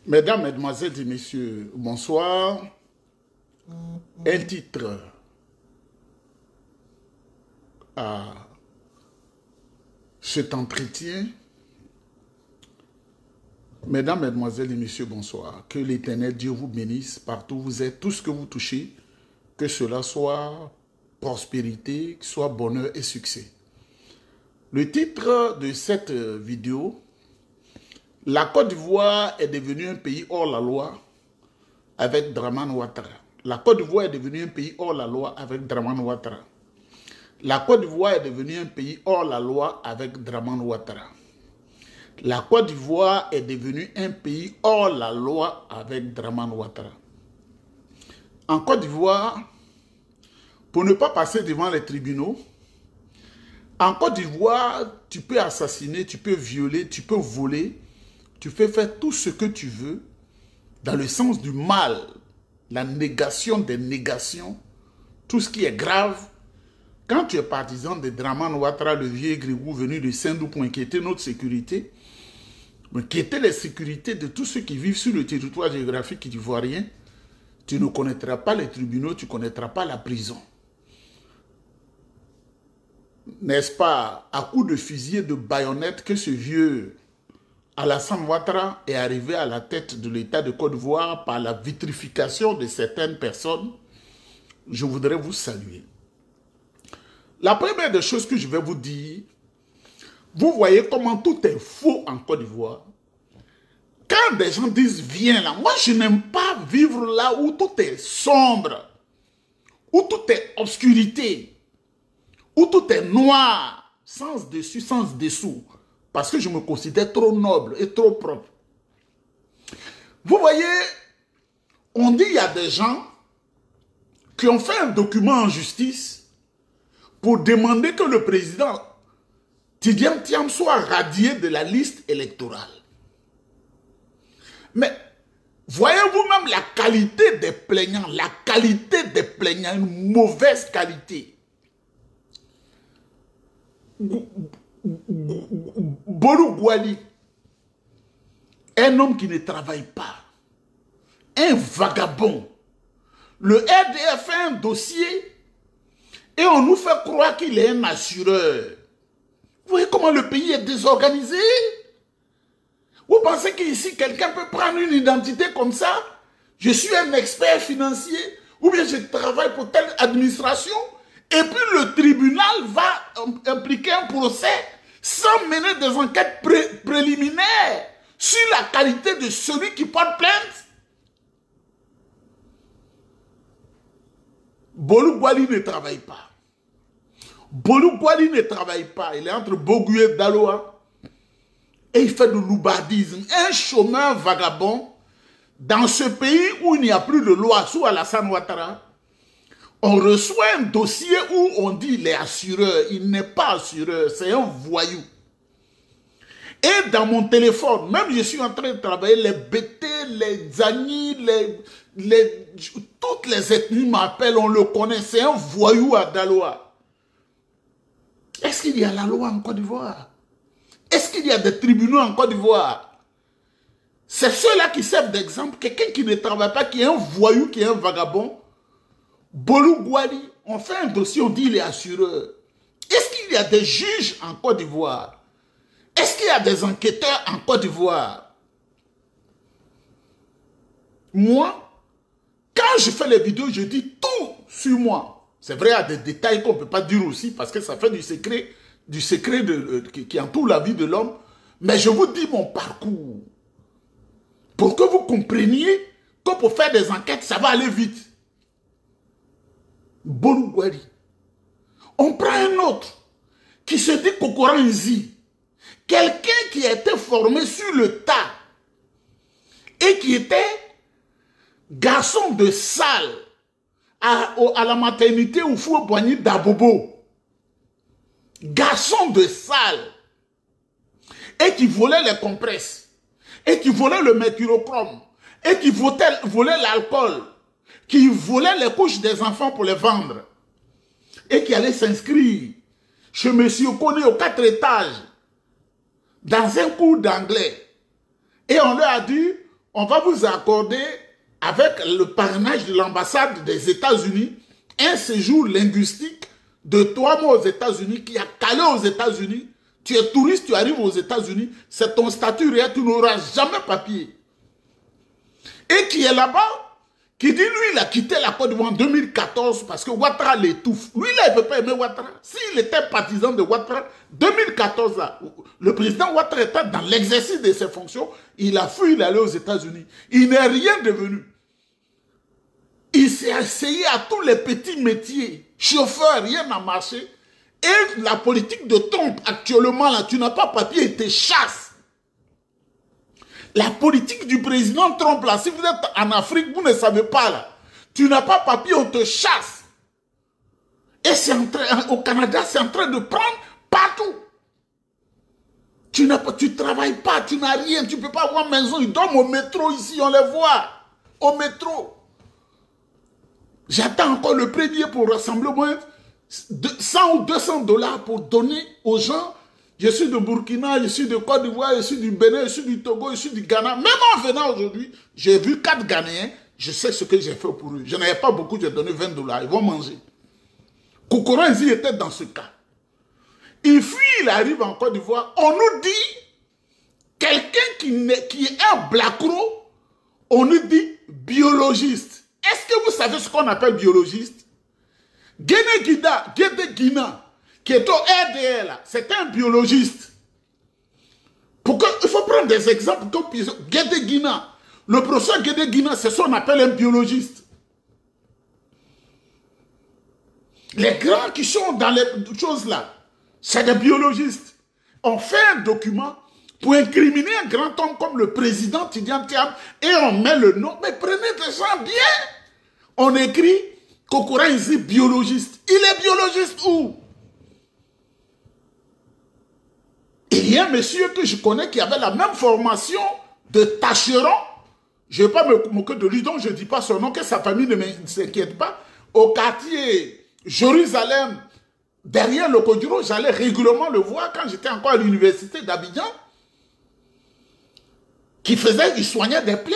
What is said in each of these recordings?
Mesdames, Mesdemoiselles et Messieurs, bonsoir. Un titre à cet entretien. Mesdames, Mesdemoiselles et Messieurs, bonsoir. Que l'Éternel Dieu vous bénisse partout où vous êtes, tout ce que vous touchez, que cela soit prospérité, que soit bonheur et succès. Le titre de cette vidéo, la Côte d'Ivoire est devenue un pays hors la loi avec Dramane Ouattara. La Côte d'Ivoire est devenue un pays hors la loi avec Dramane Ouattara. La Côte d'Ivoire est devenue un pays hors la loi avec Dramane Ouattara. La Côte d'Ivoire est devenue un pays hors la loi avec Dramane Ouattara. En Côte d'Ivoire, pour ne pas passer devant les tribunaux, en Côte d'Ivoire, tu peux assassiner, tu peux violer, tu peux voler, tu peux faire tout ce que tu veux dans le sens du mal, la négation des négations, tout ce qui est grave. Quand tu es partisan de Dramane Ouattara, le vieux grigou venu de Saint-Dou pour inquiéter notre sécurité, inquiéter les sécurités de tous ceux qui vivent sur le territoire géographique ivoirien, tu ne connaîtras pas les tribunaux, tu ne connaîtras pas la prison. N'est-ce pas à coup de fusil et de baïonnette que ce vieux Alassane Ouattara est arrivé à la tête de l'État de Côte d'Ivoire par la vitrification de certaines personnes? Je voudrais vous saluer. La première des choses que je vais vous dire, vous voyez comment tout est faux en Côte d'Ivoire. Quand des gens disent « viens là », moi je n'aime pas vivre là où tout est sombre, où tout est obscurité, où tout est noir, sans dessus, sans dessous, parce que je me considère trop noble et trop propre. Vous voyez, on dit qu'il y a des gens qui ont fait un document en justice pour demander que le président Tidjane Thiam soit radié de la liste électorale. Mais voyez-vous même la qualité des plaignants, une mauvaise qualité. Bolou Gouali, un homme qui ne travaille pas, un vagabond. Le RDF fait un dossier et on nous fait croire qu'il est un assureur. Vous voyez comment le pays est désorganisé? Vous pensez qu'ici, quelqu'un peut prendre une identité comme ça? Je suis un expert financier, ou bien je travaille pour telle administration, et puis le tribunal va impliquer un procès sans mener des enquêtes préliminaires sur la qualité de celui qui porte plainte. Bolou Gouali ne travaille pas. Bolou Gouali ne travaille pas. Il est entre Bogu et Daloa. Et il fait de l'oubardisme. Un chômeur vagabond dans ce pays où il n'y a plus de loi sous Alassane Ouattara. On reçoit un dossier où on dit il est assureur. Il n'est pas assureur, c'est un voyou. Et dans mon téléphone, même je suis en train de travailler, les Bété, les Zani, toutes les ethnies m'appellent, on le connaît, c'est un voyou à Daloa. Est-ce qu'il y a la loi en Côte d'Ivoire? Est-ce qu'il y a des tribunaux en Côte d'Ivoire? C'est ceux-là qui servent d'exemple. Quelqu'un qui ne travaille pas, qui est un voyou, qui est un vagabond. Bolou Gouali, on fait un dossier, on dit il est assureur. Est-ce qu'il y a des juges en Côte d'Ivoire? Est-ce qu'il y a des enquêteurs en Côte d'Ivoire? Moi, quand je fais les vidéos, je dis tout sur moi. C'est vrai, il y a des détails qu'on ne peut pas dire aussi parce que ça fait du secret qui entoure la vie de l'homme. Mais je vous dis mon parcours. Pour que vous compreniez que pour faire des enquêtes, ça va aller vite. Bolou Gouali. On prend un autre qui se dit Kokora Nzi. Quelqu'un qui a été formé sur le tas et qui était garçon de salle à la maternité où faut Boigny d'Abobo. Garçon de salle et qui volait les compresses et qui volait le mercurochrome et qui volait l'alcool, qui volait les couches des enfants pour les vendre et qui allait s'inscrire chez monsieur Koné aux 4 étages dans un cours d'anglais et on leur a dit on va vous accorder, avec le parrainage de l'ambassade des États-Unis, un séjour linguistique de 3 mois aux États-Unis, qui a calé aux États-Unis. Tu es touriste, tu arrives aux États-Unis, c'est ton statut réel, tu n'auras jamais papier. Et qui est là-bas, qui dit, lui, il a quitté la Côte d'Ivoire en 2014 parce que Ouattara l'étouffe. Lui, là, il ne peut pas aimer Ouattara. S'il était partisan de Ouattara, 2014, là, le président Ouattara était dans l'exercice de ses fonctions, il a fui, il est allé aux États-Unis. Il n'est rien devenu. Il s'est essayé à tous les petits métiers. Chauffeur, rien n'a marché. Et la politique de Trump, actuellement, là, tu n'as pas papier, il te chasse. La politique du président Trump, là, si vous êtes en Afrique, vous ne savez pas, là. Tu n'as pas papier, on te chasse. Et c'est au Canada, c'est en train de prendre partout. Tu travailles pas, tu n'as rien, tu ne peux pas avoir maison. Ils dorment au métro ici, on les voit. Au métro. J'attends encore le premier pour rassembler au moins 100 ou 200 $ pour donner aux gens. Je suis de Burkina, je suis de Côte d'Ivoire, je suis du Bénin, je suis du Togo, je suis du Ghana. Même en venant aujourd'hui, j'ai vu 4 Ghanéens, je sais ce que j'ai fait pour eux. Je n'avais pas beaucoup, j'ai donné 20 $, ils vont manger. Kokora Nzi était dans ce cas. Il fuit, il arrive en Côte d'Ivoire, on nous dit, quelqu'un qui est un blacro, on nous dit biologiste. Est-ce que vous savez ce qu'on appelle biologiste? Gede Guina, qui est au RDL, c'est un biologiste. Il faut prendre des exemples comme Gede Guina. Le professeur Gede Guina, c'est ce qu'on appelle un biologiste. Les grands qui sont dans les choses là, c'est des biologistes. On fait un document pour incriminer un grand homme comme le président Tidiane Thiam et on met le nom. Mais prenez des gens bien. On écrit Kokora Nzi biologiste. Il est biologiste où? Il y a un monsieur que je connais qui avait la même formation de tâcheron. Je ne vais pas me moquer de lui, donc je ne dis pas son nom, que sa famille ne s'inquiète pas. Au quartier Jérusalem, derrière le Kodjiro, j'allais régulièrement le voir quand j'étais encore à l'université d'Abidjan. Il soignait des plaies.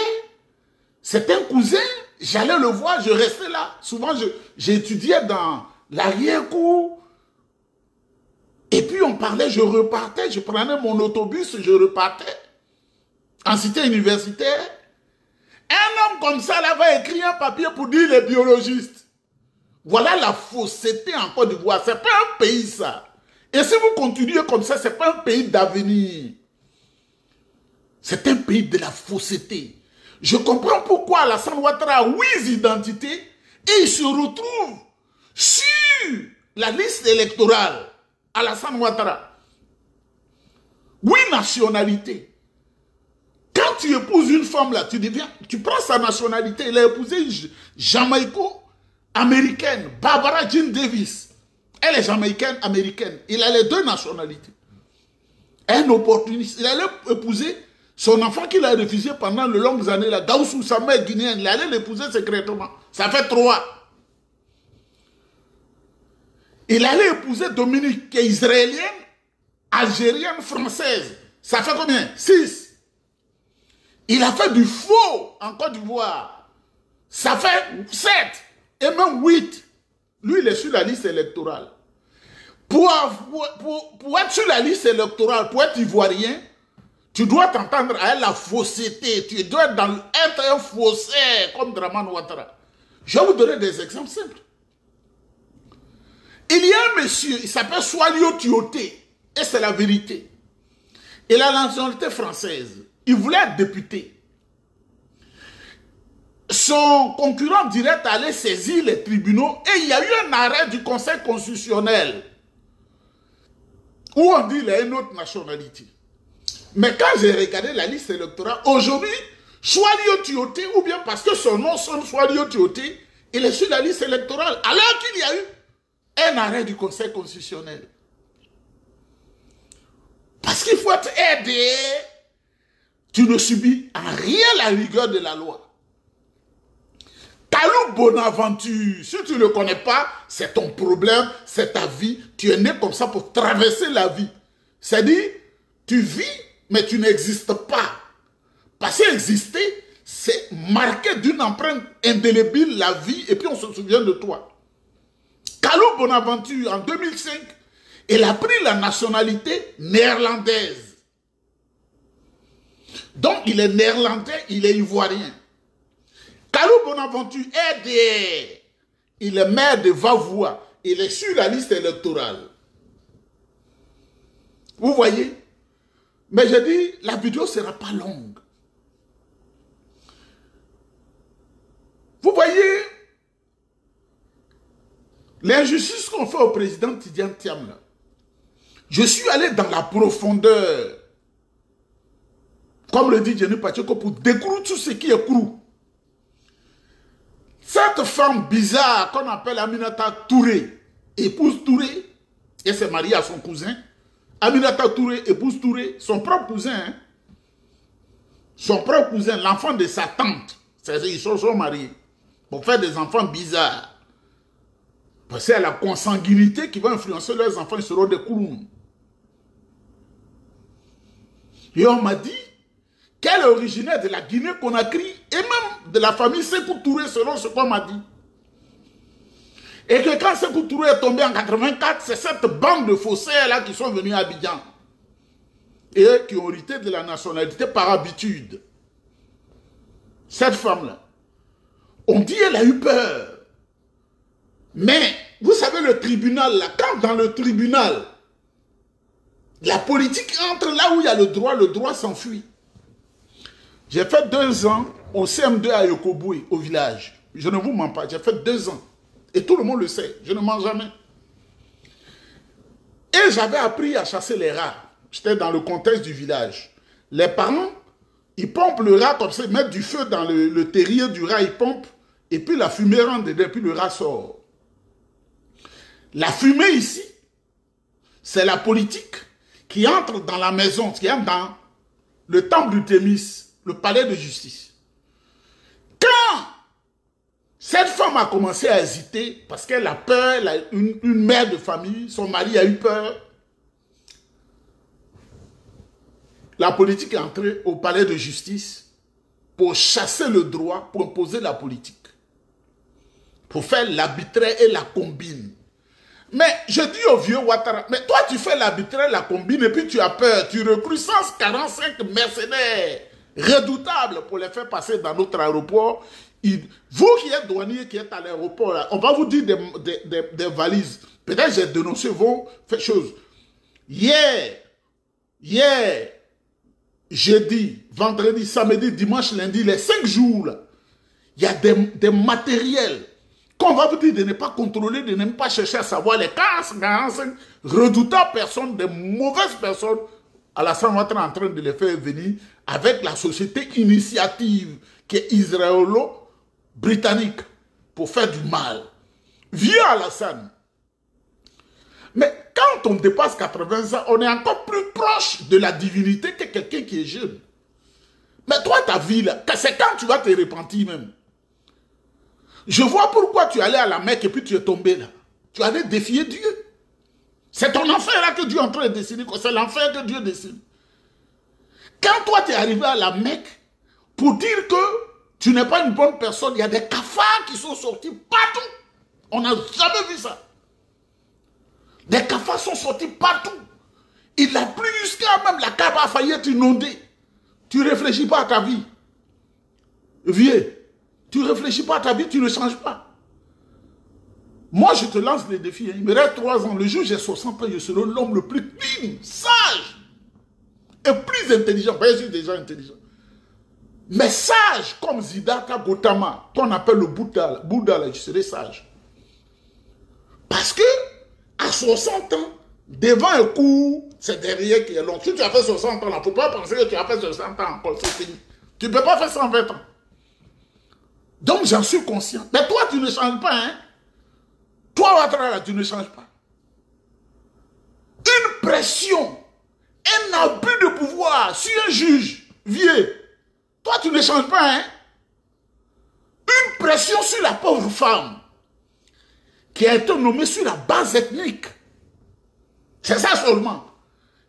C'était un cousin. J'allais le voir, je restais là. Souvent, j'étudiais dans l'arrière-cour. Et puis, on parlait, je repartais. Je prenais mon autobus, je repartais. En cité universitaire. Un homme comme ça, là, va écrire un papier pour dire les biologistes. Voilà la fausseté en Côte d'Ivoire. Ce n'est pas un pays, ça. Et si vous continuez comme ça, ce n'est pas un pays d'avenir. C'est un pays de la fausseté. Je comprends pourquoi Alassane Ouattara a 8 identités et il se retrouve sur la liste électorale. Alassane Ouattara. 8 nationalités. Quand tu épouses une femme là, tu prends sa nationalité. Il a épousé une jamaïco-américaine, Barbara Jean Davis. Elle est jamaïcaine-américaine. Il a les 2 nationalités. Un opportuniste. Il allait épouser son enfant qu'il a refusé pendant de longues années, là, Gaussou, sa mère guinéenne, il allait l'épouser secrètement. Ça fait 3. Il allait épouser Dominique, qui est israélienne, algérienne, française. Ça fait combien? 6. Il a fait du faux en Côte d'Ivoire. Ça fait 7. Et même 8. Lui, il est sur la liste électorale. Pour être sur la liste électorale, pour être ivoirien, tu dois t'entendre à la fausseté. Tu dois être un faussaire comme Dramane Ouattara. Je vais vous donner des exemples simples. Il y a un monsieur, il s'appelle Swalio Tioté. Et c'est la vérité. Il a la nationalité française. Il voulait être député. Son concurrent direct allait saisir les tribunaux et il y a eu un arrêt du Conseil constitutionnel où on dit qu'il a une autre nationalité. Mais quand j'ai regardé la liste électorale, aujourd'hui, Swalio Tioté, ou bien parce que son nom sonne Swalio Tioté, il est sur la liste électorale, alors qu'il y a eu un arrêt du Conseil constitutionnel. Parce qu'il faut être aidé. Tu ne subis en rien la rigueur de la loi. Talou Bonaventure, si tu ne le connais pas, c'est ton problème, c'est ta vie. Tu es né comme ça pour traverser la vie. C'est-à-dire, tu vis, mais tu n'existes pas. Parce qu'exister, c'est marqué d'une empreinte indélébile la vie et puis on se souvient de toi. Kalou Bonaventure, en 2005, il a pris la nationalité néerlandaise. Donc il est néerlandais, il est ivoirien. Kalou Bonaventure est il est maire de Vavoua. Il est sur la liste électorale. Vous voyez? Mais je dis, la vidéo ne sera pas longue. Vous voyez l'injustice qu'on fait au président Tidiane Thiam là. Je suis allé dans la profondeur, comme le dit Jenny Pacheco, pour découvrir tout ce qui est crou. Cette femme bizarre qu'on appelle Aminata Touré, épouse Touré, et s'est mariée à son cousin. Aminata Touré, épouse Touré, son propre cousin, hein? Son propre cousin, l'enfant de sa tante. Ils sont mariés pour faire des enfants bizarres. Parce que c'est la consanguinité qui va influencer leurs enfants, ils seront des Kouroum. Et on m'a dit qu'elle est originaire de la Guinée-Conakry et même de la famille Sékou Touré, selon ce qu'on m'a dit. Et que quand Sékou Touré est tombé en 84, c'est cette bande de faussaires-là qui sont venus à Abidjan. Et qui ont hérité de la nationalité par habitude. Cette femme-là, on dit qu'elle a eu peur. Mais, vous savez, le tribunal, là, quand dans le tribunal, la politique entre là où il y a le droit s'enfuit. J'ai fait 2 ans au CM2 à Yokoboué, au village. Je ne vous mens pas, j'ai fait 2 ans. Et tout le monde le sait, je ne mens jamais. Et j'avais appris à chasser les rats. J'étais dans le contexte du village. Les parents, ils pompent le rat comme ça, ils mettent du feu dans le terrier du rat, ils pompent, et puis la fumée rentre dedans, et puis le rat sort. La fumée ici, c'est la politique qui entre dans la maison, qui entre dans le temple du Thémis, le palais de justice. Quand cette femme a commencé à hésiter, parce qu'elle a peur, elle a une mère de famille, son mari a eu peur, la politique est entrée au palais de justice pour chasser le droit, pour imposer la politique, pour faire l'arbitraire et la combine. Mais je dis au vieux Ouattara, mais toi tu fais l'arbitraire, la combine et puis tu as peur, tu recrutes 145 mercenaires redoutables pour les faire passer dans notre aéroport. Vous qui êtes douanier, qui êtes à l'aéroport, on va vous dire des valises. Peut-être j'ai dénoncé vos choses. Hier, jeudi, vendredi, samedi, dimanche, lundi, les 5 jours, là, il y a des matériels qu'on va vous dire de ne pas contrôler, de ne pas chercher à savoir les 45 redoutables personnes, des mauvaises personnes. Alassane Ouattara est en train de les faire venir avec la société Initiative qui est israélo-britannique pour faire du mal. Vieux Alassane. Mais quand on dépasse 80 ans, on est encore plus proche de la divinité que quelqu'un qui est jeune. Mais toi, ta vie, là, c'est quand tu vas te repentir même. Je vois pourquoi tu es allé à la Mecque et puis tu es tombé là. Tu allais défier Dieu. C'est ton enfer là que Dieu est en train de décider. C'est l'enfer que Dieu décide. Quand toi tu es arrivé à la Mecque pour dire que tu n'es pas une bonne personne, il y a des cafards qui sont sortis partout. On n'a jamais vu ça. Des cafards sont sortis partout. Il a plu jusqu'à même la Kaaba a failli être inondée. Tu ne réfléchis pas à ta vie. Vieux. Tu ne réfléchis pas à ta vie, tu ne changes pas. Moi, je te lance les défis. Il me reste 3 ans. Le jour où j'ai 60 ans, je serai l'homme le plus clean, sage et plus intelligent. Je suis déjà intelligent. Mais sage comme Siddhartha Gautama, qu'on appelle le Bouddha, je serai sage. Parce que, à 60 ans, devant un coup, c'est derrière qui est long. Si tu as fait 60 ans, il ne faut pas penser que tu as fait 60 ans encore. C'est fini. Tu ne peux pas faire 120 ans. Donc, j'en suis conscient. Mais toi, tu ne changes pas, hein. Toi, Ouattara, tu ne changes pas. Une pression, un abus de pouvoir sur un juge, vieux. Toi, tu ne changes pas, hein. Une pression sur la pauvre femme qui a été nommée sur la base ethnique. C'est ça seulement.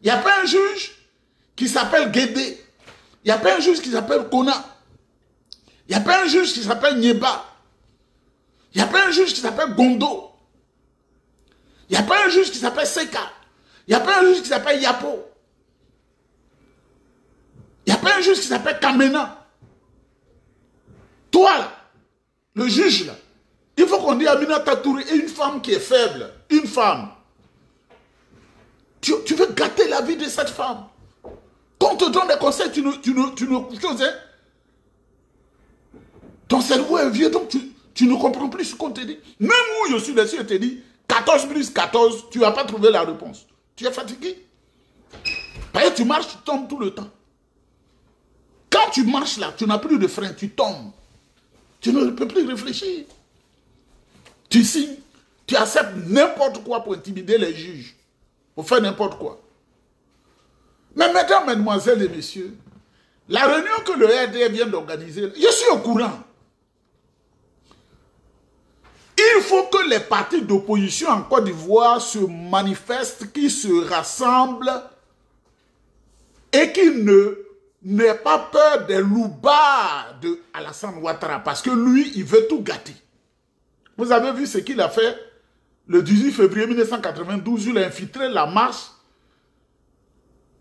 Il n'y a pas un juge qui s'appelle Guédé. Il n'y a pas un juge qui s'appelle Kona. Il n'y a pas un juge qui s'appelle Nieba. Il n'y a pas un juge qui s'appelle Gondo. Il n'y a pas un juge qui s'appelle Seka. Il n'y a pas un juge qui s'appelle Yapo. Il n'y a pas un juge qui s'appelle Kamena. Toi, là, le juge, là, il faut qu'on dise Aminata Touré est une femme qui est faible. Une femme. Tu veux gâter la vie de cette femme. Quand on te donne des conseils, tu ne hein? Ton cerveau est vieux, donc tu ne comprends plus ce qu'on te dit. Même où je suis dessus, je te dis 14 plus 14, tu ne vas pas trouver la réponse. Tu es fatigué. Parce que tu marches, tu tombes tout le temps. Quand tu marches là, tu n'as plus de frein, tu tombes. Tu ne peux plus réfléchir. Tu signes, tu acceptes n'importe quoi pour intimider les juges. Pour faire n'importe quoi. Mais mesdames, mesdemoiselles et messieurs, la réunion que le RD vient d'organiser, je suis au courant. Il faut que les partis d'opposition en Côte d'Ivoire se manifestent, qu'ils se rassemblent et qu'ils n'aient pas peur des loupards de Alassane Ouattara parce que lui, il veut tout gâter. Vous avez vu ce qu'il a fait le 18 février 1992, il a infiltré la marche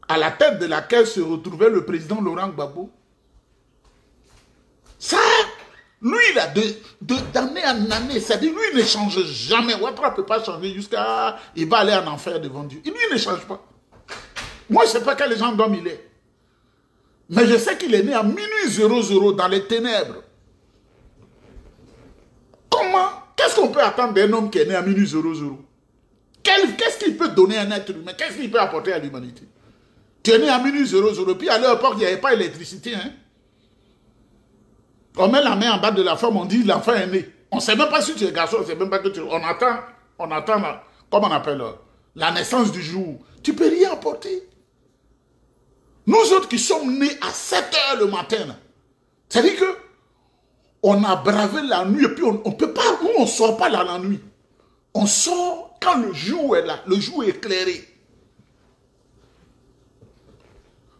à la tête de laquelle se retrouvait le président Laurent Gbagbo. Ça, lui, il a d'année en année, c'est-à-dire lui, il ne change jamais. Ouattara ne peut pas changer jusqu'à... Il va aller en enfer devant Dieu. Lui, il ne change pas. Moi, je ne sais pas quel genre d'homme il est. Mais je sais qu'il est né à minuit 00 dans les ténèbres. Comment? Qu'est-ce qu'on peut attendre d'un homme qui est né à minuit 00? Qu'est-ce qu'il peut donner à un être humain? Qu'est-ce qu'il peut apporter à l'humanité? Tu es né à minuit 00, puis à l'aéroport, il n'y avait pas d'électricité. Hein? On met la main en bas de la femme, on dit l'enfant est né. On ne sait même pas si tu es garçon, on ne sait même pas que tu... On attend comment on appelle, la naissance du jour. Tu ne peux rien apporter. Nous autres qui sommes nés à 7 h le matin, c'est-à-dire que on a bravé la nuit et puis on ne peut pas, nous on ne sort pas là la nuit. On sort quand le jour est là, le jour est éclairé.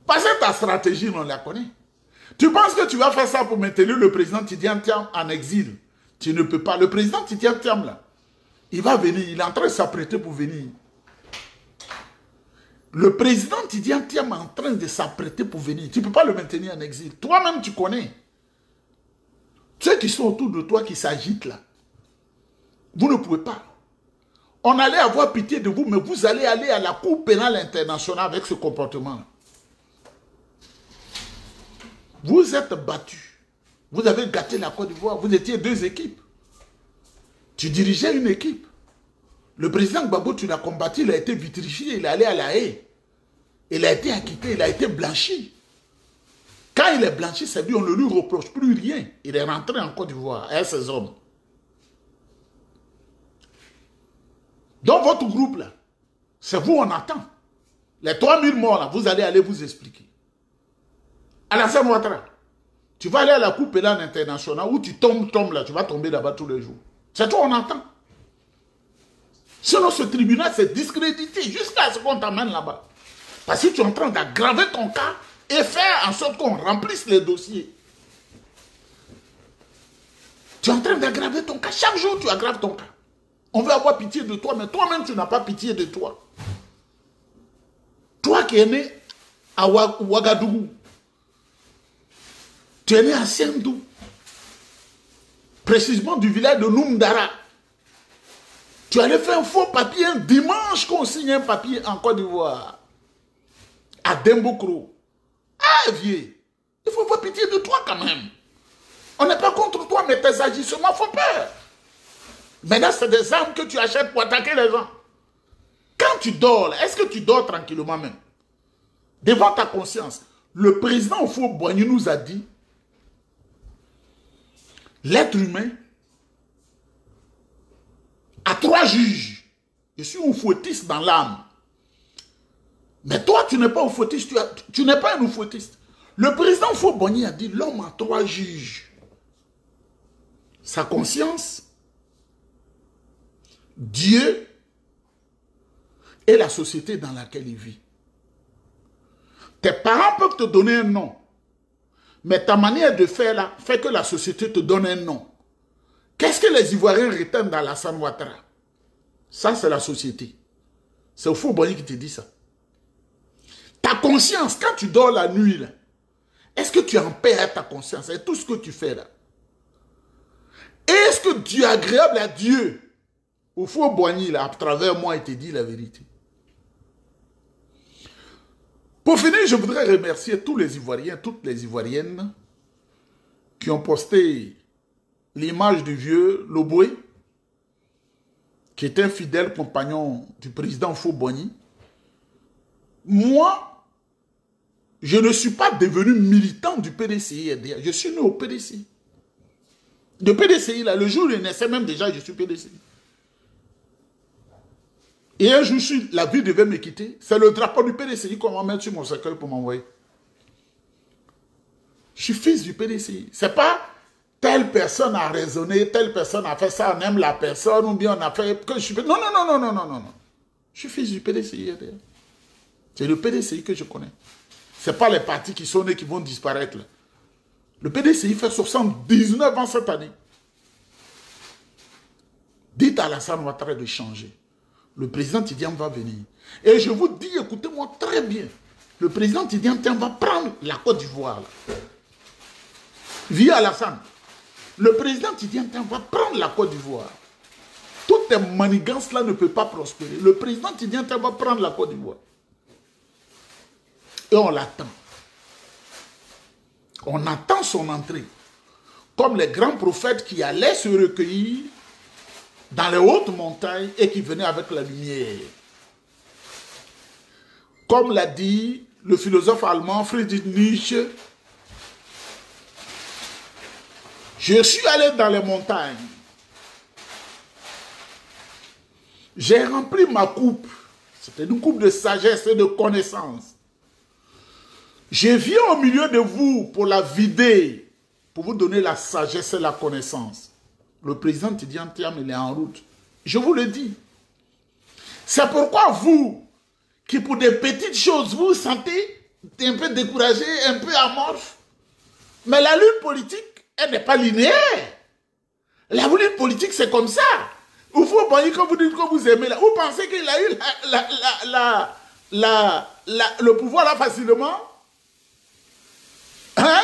Parce que ta stratégie, on la connaît. Tu penses que tu vas faire ça pour maintenir le président Tidjane Thiam en exil? Tu ne peux pas. Le président Tidjane Thiam, là, il va venir, il est en train de s'apprêter pour venir. Le président Tidjane Thiam est en train de s'apprêter pour venir. Tu ne peux pas le maintenir en exil. Toi-même, tu connais. Ceux qui sont autour de toi, qui s'agitent là, vous ne pouvez pas. On allait avoir pitié de vous, mais vous allez aller à la Cour pénale internationale avec ce comportement-là. Vous êtes battus. Vous avez gâté la Côte d'Ivoire. Vous étiez 2 équipes. Tu dirigeais une équipe. Le président Gbagbo, tu l'as combattu, il a été vitrifié, il est allé à La Haye. Il a été acquitté, il a été blanchi. Quand il est blanchi, c'est lui, on ne lui reproche plus rien. Il est rentré en Côte d'Ivoire avec ses hommes. Dans votre groupe, là, c'est vous, on attend. Les 3000 morts, là, vous allez aller vous expliquer. Alassane Ouattara, tu vas aller à la Cour pénale internationale où tu tombes là, tu vas tomber là-bas tous les jours. C'est toi, on attend. Sinon, ce tribunal s'est discrédité jusqu'à ce qu'on t'amène là-bas. Parce que tu es en train d'aggraver ton cas et faire en sorte qu'on remplisse les dossiers. Tu es en train d'aggraver ton cas. Chaque jour, tu aggraves ton cas. On veut avoir pitié de toi, mais toi-même, tu n'as pas pitié de toi. Toi qui es né à Ouagadougou, tu es né à Sendou, précisément du village de Noumdara. Tu allais faire un faux papier un dimanche qu'on signe un papier en Côte d'Ivoire. À Dembokro. Ah, vieux, il faut avoir pitié de toi quand même. On n'est pas contre toi, mais tes agissements font peur. Maintenant, c'est des armes que tu achètes pour attaquer les gens. Quand tu dors, est-ce que tu dors tranquillement même? Devant ta conscience, le président Houphouët-Boigny nous a dit l'être humain a 3 juges. Je suis oufouettiste dans l'âme. Mais toi, tu n'es pas oufouettiste, tu n'es pas un oufouettiste. Le président Houphouët-Boigny a dit l'homme a 3 juges. Sa conscience, Dieu et la société dans laquelle il vit. Tes parents peuvent te donner un nom, Mais ta manière de faire là fait que la société te donne un nom. Qu'est-ce que les Ivoiriens retiennent d'Alassane Ouattara? Ça, c'est la société. C'est Houphouët-Boigny qui te dit ça. Ta conscience, quand tu dors la nuit, est-ce que tu es en paix avec ta conscience et tout ce que tu fais là? Est-ce que tu es agréable à Dieu? Houphouët-Boigny, là, à travers moi, il te dit la vérité. Pour finir, je voudrais remercier tous les Ivoiriens, toutes les Ivoiriennes qui ont posté l'image du vieux Loboué, qui était un fidèle compagnon du président Houphouët-Boigny. Moi, je ne suis pas devenu militant du PDCI. Je suis né au PDCI. Le PDCI, là, le jour où il naissait, même déjà, je suis PDCI. Et un jour, la vie devait me quitter. C'est le drapeau du PDCI qu'on va mettre sur mon cercueil pour m'envoyer. Je suis fils du PDCI. Ce n'est pas telle personne a raisonné, telle personne a fait ça, on aime la personne, ou bien on a fait... que je suis... Non. Je suis fils du PDCI. C'est le PDCI que je connais. Ce n'est pas les partis qui sont nés qui vont disparaître. Là. Le PDCI fait 79 ans cette année. Dites à Alassane Ouattara de changer. Le président Tidiane va venir. Et je vous dis, écoutez-moi très bien. Le président Tidiane va prendre la Côte d'Ivoire. Via Alassane. Le président Tidiane va prendre la Côte d'Ivoire. Toutes ces manigances-là ne peuvent pas prospérer. Le président Tidiane va prendre la Côte d'Ivoire. Et on l'attend. On attend son entrée. Comme les grands prophètes qui allaient se recueillir dans les hautes montagnes et qui venaient avec la lumière. Comme l'a dit le philosophe allemand Friedrich Nietzsche, je suis allé dans les montagnes. J'ai rempli ma coupe. C'était une coupe de sagesse et de connaissance. Je viens au milieu de vous pour la vider, pour vous donner la sagesse et la connaissance. Le président Tidiane Thiam, il est en route. Je vous le dis. C'est pourquoi vous, qui pour des petites choses, vous vous sentez un peu découragé, un peu amorphe. Mais la lutte politique, elle n'est pas linéaire. La lutte politique, c'est comme ça. Il faut que vous dites que vous aimez. Vous pensez qu'il a eu le pouvoir là facilement? Hein?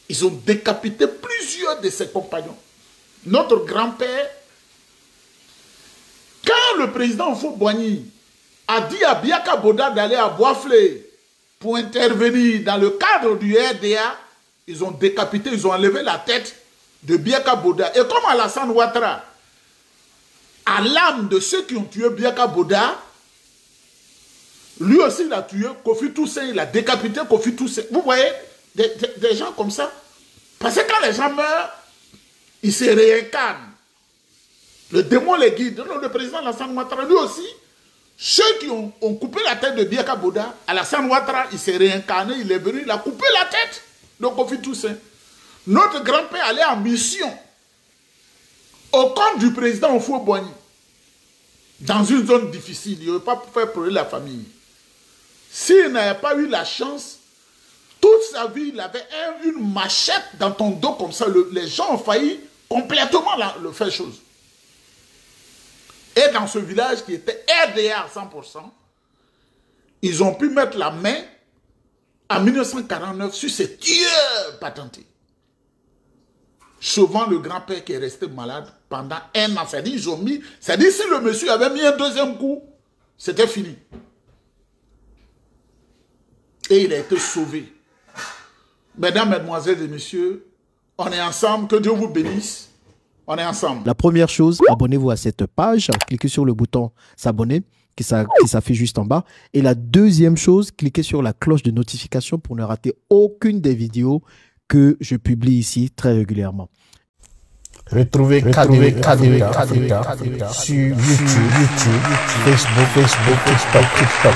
Ils ont décapité plusieurs de ses compagnons. Notre grand-père, quand le président Houphouët-Boigny a dit à Biaka Boda d'aller à Boisflé pour intervenir dans le cadre du RDA, ils ont décapité, ils ont enlevé la tête de Biaka Boda. Et comme Alassane Ouattara, à l'âme de ceux qui ont tué Biaka Boda, lui aussi il a tué Kofi Toussaint, il a décapité Kofi Toussaint. Vous voyez, des gens comme ça. Parce que quand les gens meurent, ils se réincarnent. Le démon les guide. Le président Alassane Ouattara, lui aussi, ceux qui ont coupé la tête de Biaka Boda, Alassane Ouattara, il s'est réincarné, il est venu, il a coupé la tête de Kofi Toussaint. Notre grand-père allait en mission au compte du président Houphouët-Boigny dans une zone difficile. Il ne veut pas faire pleurer la famille. S'il n'avait pas eu la chance, toute sa vie, il avait une machette dans ton dos comme ça. Les gens ont failli complètement le faire chose. Et dans ce village qui était RDA à 100%, ils ont pu mettre la main en 1949 sur ces tueurs patentés. Souvent le grand-père qui est resté malade pendant 1 an. C'est-à-dire, ils ont mis. C'est-à-dire, si le monsieur avait mis un deuxième coup, c'était fini. Et il a été sauvé. Mesdames, mesdemoiselles et messieurs, on est ensemble. Que Dieu vous bénisse. On est ensemble. La première chose, abonnez-vous à cette page. Cliquez sur le bouton s'abonner qui s'affiche juste en bas. Et la deuxième chose, cliquez sur la cloche de notification pour ne rater aucune des vidéos que je publie ici très régulièrement. Retrouvez KDV sur YouTube, Facebook, TikTok.